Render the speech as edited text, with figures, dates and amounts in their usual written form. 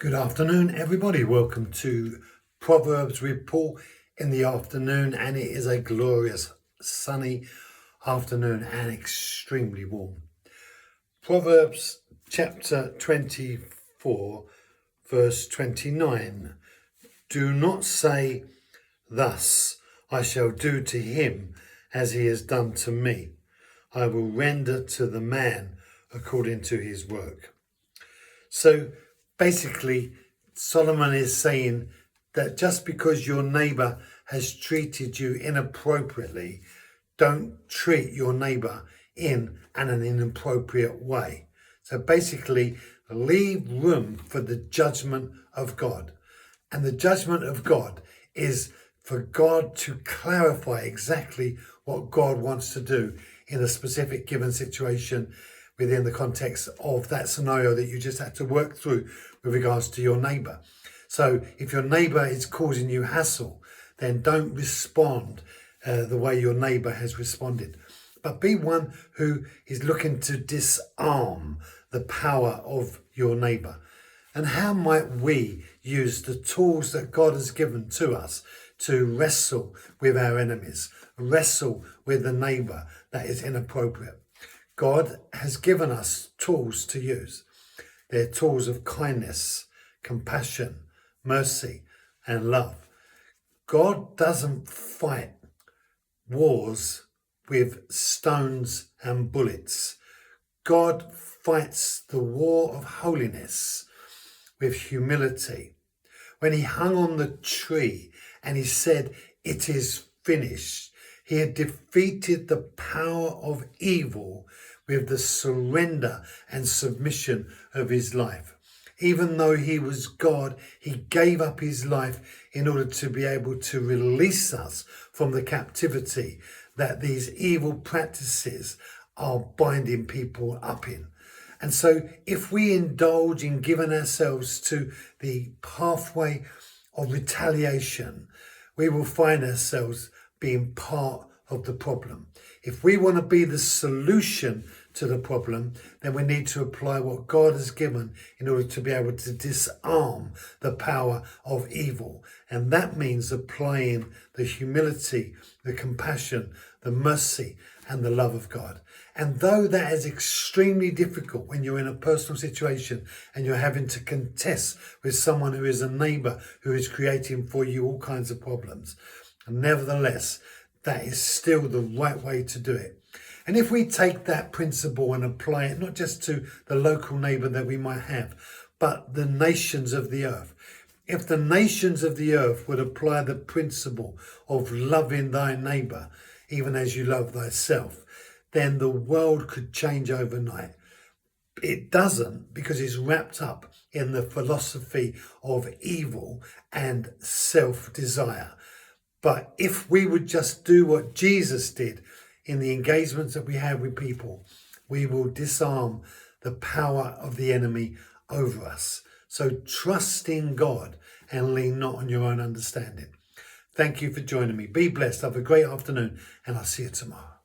Good afternoon, everybody. Welcome to Proverbs with Paul in the afternoon, and it is a glorious sunny afternoon and extremely warm. Proverbs chapter 24, verse 29. Do not say, "Thus I shall do to him as he has done to me. I will render to the man according to his work." So basically, Solomon is saying that just because your neighbor has treated you inappropriately, don't treat your neighbor in an inappropriate way. So basically, leave room for the judgment of God. And the judgment of God is for God to clarify exactly what God wants to do in a specific given situation within the context of that scenario that you just had to work through with regards to your neighbor. So if your neighbor is causing you hassle, then don't respond the way your neighbor has responded. But be one who is looking to disarm the power of your neighbor. And how might we use the tools that God has given to us to wrestle with our enemies, wrestle with the neighbor that is inappropriate? God has given us tools to use. They're tools of kindness, compassion, mercy, and love. God doesn't fight wars with stones and bullets. God fights the war of holiness with humility. When he hung on the tree and he said, "It is finished," he had defeated the power of evil with the surrender and submission of his life. Even though he was God, he gave up his life in order to be able to release us from the captivity that these evil practices are binding people up in. And so if we indulge in giving ourselves to the pathway of retaliation, we will find ourselves being part of the problem. If we want to be the solution to the problem, then we need to apply what God has given in order to be able to disarm the power of evil. And that means applying the humility, the compassion, the mercy, and the love of God. And though that is extremely difficult when you're in a personal situation and you're having to contest with someone who is a neighbor who is creating for you all kinds of problems, nevertheless, that is still the right way to do it. And if we take that principle and apply it not just to the local neighbor that we might have, but the nations of the earth, if the nations of the earth would apply the principle of loving thy neighbor, even as you love thyself, then the world could change overnight. It doesn't, because it's wrapped up in the philosophy of evil and self-desire. But if we would just do what Jesus did in the engagements that we have with people, we will disarm the power of the enemy over us. So trust in God and lean not on your own understanding. Thank you for joining me. Be blessed. Have a great afternoon, and I'll see you tomorrow.